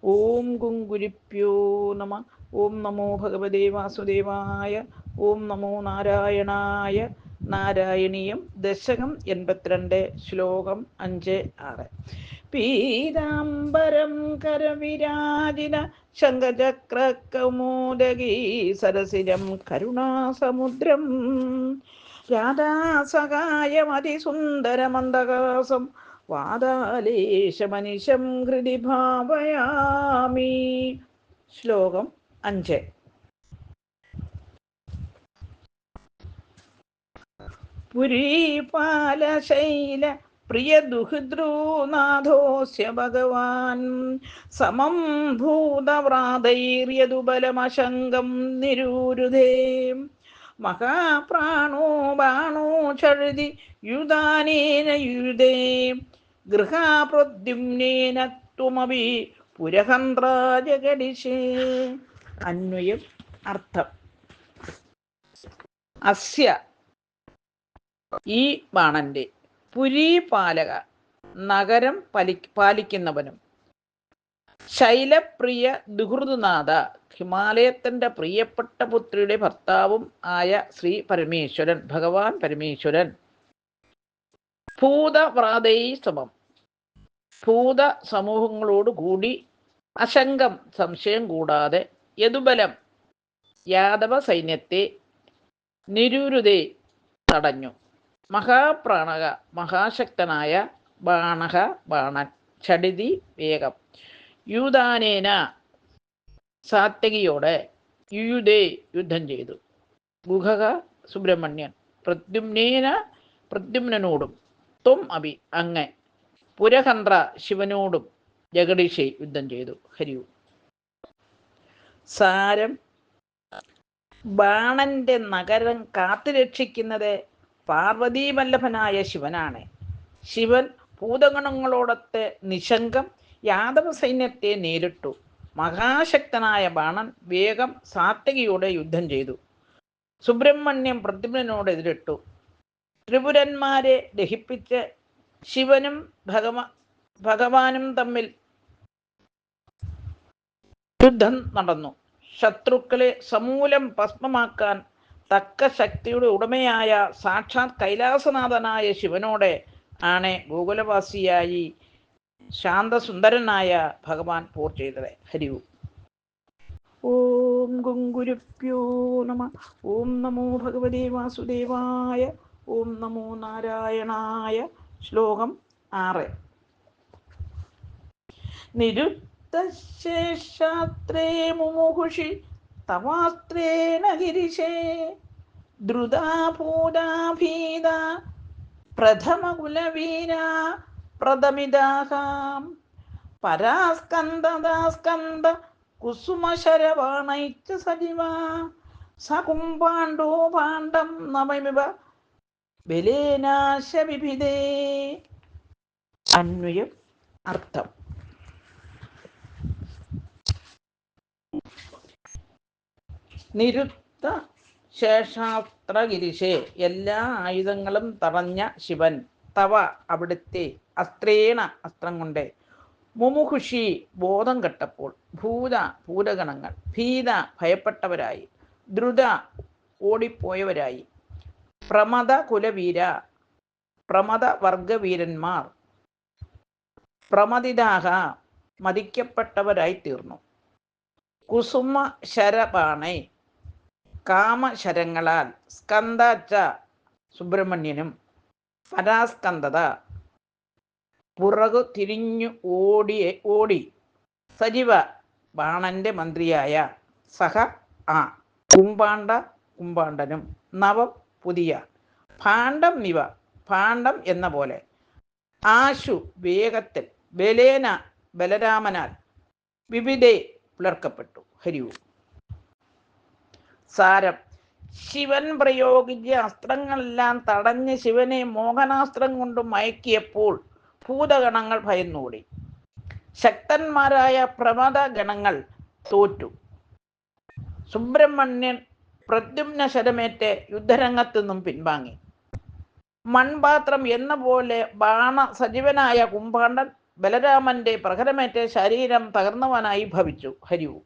ഓം ഗുങ്കുരിപ്യോ നമ. ഓം നമോ ഭഗവതേ വാസുദേവായ. ഓം നമോ നാരായണായ. നാരായണീയം ദശകം 82 ശ്ലോകം 5-6. പീതാംബരം കരവിരാജിത ശംഖചക്രകൗമോദഗീ സരസിരം കരുണാസമുദ്രം രാധാസഹായമതിസുന്ദരമന്ദഹാസം വാതാലേശമനിശം ഹൃദി ഭാവയാമി. ശ്ലോകം 5. പുരീപാലശൈല പ്രിയദുഹിതൃനാഥോസ്യ ഭഗവാൻ സമം ഭൂതവ്രാതൈര്യതുബലമശങ്കം നിരൂരുധേ മഹാപ്രാണോ ബാണോ ചഴുതി യുധാനേന യുധേ ഗൃഹാപ്രദ്യുമ്നേന ത്വമപി പുരഹന്ത്രാജഗടിശേ. അന്വയം അർത്ഥം. അസ്യ ഈ ബാണന്റെ പുരീപാലക നഗരം പാലിക്കുന്നവനും ശൈലപ്രിയ ദുഹൃതനാഥ ഹിമാലയത്തിന്റെ പ്രിയപ്പെട്ട പുത്രിയുടെ ഭർത്താവും ആയ ശ്രീ പരമേശ്വരൻ ഭഗവാൻ പരമേശ്വരൻ ഭൂതവ്രാതൈ സമം ഭൂത സമൂഹങ്ങളോട് കൂടി അശങ്കം സംശയം കൂടാതെ യദുബലം യാദവ സൈന്യത്തെ നിരൂരുതേ തടഞ്ഞു. മഹാപ്രാണക മഹാശക്തനായ ബാണഹ ബാണൻ ഛടിതി വേഗം യൂദാനേന സാത്യകിയോടെ യുയുധേ യുദ്ധം ചെയ്തു. ഗുഹക സുബ്രഹ്മണ്യൻ പ്രദ്യുമ്നേന പ്രദ്യുമ്നനോടും ത്വം അഭി അങ്ങ് പുരഹന്ത്ര ശിവനോടും ജഗദീശെ യുദ്ധം ചെയ്തു. ഹരിയു. സാരം: ബാണന്റെ നഗരം കാത്തുരക്ഷിക്കുന്നത് പാർവതീവല്ലഭനായ ശിവനാണ്. ശിവൻ ഭൂതഗണങ്ങളോടൊത്ത് നിശങ്കം യാദവ സൈന്യത്തെ നേരിട്ടു. മഹാശക്തനായ ബാണൻ വേഗം സാത്യകിയോടെ യുദ്ധം ചെയ്തു. സുബ്രഹ്മണ്യം പ്രദ്യുമ്നനോട് എതിരിട്ടു. ത്രിപുരന്മാരെ ദഹിപ്പിച്ച് ശിവനും ഭഗവാനും തമ്മിൽ യുദ്ധം നടന്നു. ശത്രുക്കളെ സമൂലം ഭസ്മമാക്കാൻ തക്ക ശക്തിയുടെ ഉടമയായ സാക്ഷാത് കൈലാസനാഥനായ ശിവനോട് ആണ് ഗോകുലവാസിയായി ശാന്തസുന്ദരനായ ഭഗവാൻ പോർ ചെയ്തത്. ഹരിവു. ഓം ഗുങ്കുരുപ്യോ നമ. ഓം നമോ ഭഗവതേ വാസുദേവായ. ഓം നമോ നാരായണായ. ശ്ലോകം 6. നിരുത്തശേഷാത്രേ മുമുഹുഷി തവാസ്ത്രേണ ഗിരിശേ ദ്രുതാഭൂതാഭീത പ്രഥമകുലവീര പ്രഥമിതാഹാം പരാസ്കന്ദദാസ്കന്ദ കുസുമശരവാണൈച്ച സജീവ സകുംപാണ്ഡോ പാണ്ഡം നവമിവ ബലേനാശ വിഭിദേ. അന്വയം അർത്ഥം. നിരുത്ത ശേഷാസ്ത്രഗിരിശേ എല്ലാ ആയുധങ്ങളും തടഞ്ഞ ശിവൻ തവ അവിടുത്തെ അസ്ത്രേണ അസ്ത്രം കൊണ്ട് മുമുഹുഷി ബോധം കെട്ടപ്പോൾ ഭൂതഗണങ്ങൾ ഭീത ഭയപ്പെട്ടവരായി ദ്രുത ഓടിപ്പോയവരായി പ്രമദ കുലവീര പ്രമദ വർഗവീരന്മാർ പ്രമദിതാഹ മതിക്കപ്പെട്ടവരായി തീർന്നു. കുസുമ ശരപാണൈ കാമശരങ്ങളാൽ സ്കന്ദച്ച സുബ്രഹ്മണ്യനും പരാസ്കന്ദത പുറകു തിരിഞ്ഞു ഓടി സജീവ ബാണന്റെ മന്ത്രിയായ സഹ ആ കുംപാണ്ഡനും നവം പുതിയ ഭാണ്ഡം നിവ ഭാണ്ഡം എന്ന പോലെ ആശു വേഗത്തിൽ ബലേന ബലരാമനാൽ വിവിധേ പുലർക്കപ്പെട്ടു. ഹരിവു. സാരം: ശിവൻ പ്രയോഗിച്ച അസ്ത്രങ്ങളെല്ലാം തടഞ്ഞ് ശിവനെ മോഹനാസ്ത്രം കൊണ്ട് മയക്കിയപ്പോൾ ഭൂതഗണങ്ങൾ ഭയന്നോടി. ശക്തന്മാരായ പ്രമദ ഗണങ്ങൾ തോറ്റു. സുബ്രഹ്മണ്യൻ പ്രദ്യുമ്ന ശരമേറ്റ് യുദ്ധരംഗത്തു നിന്നും പിൻവാങ്ങി. മൺപാത്രം എന്ന പോലെ ബാണ സജീവനായ കുംഭാണ്ഡൻ ബലരാമന്റെ പ്രഹരമേറ്റ് ശരീരം തകർന്നവനായി ഭവിച്ചു. ഹരിവു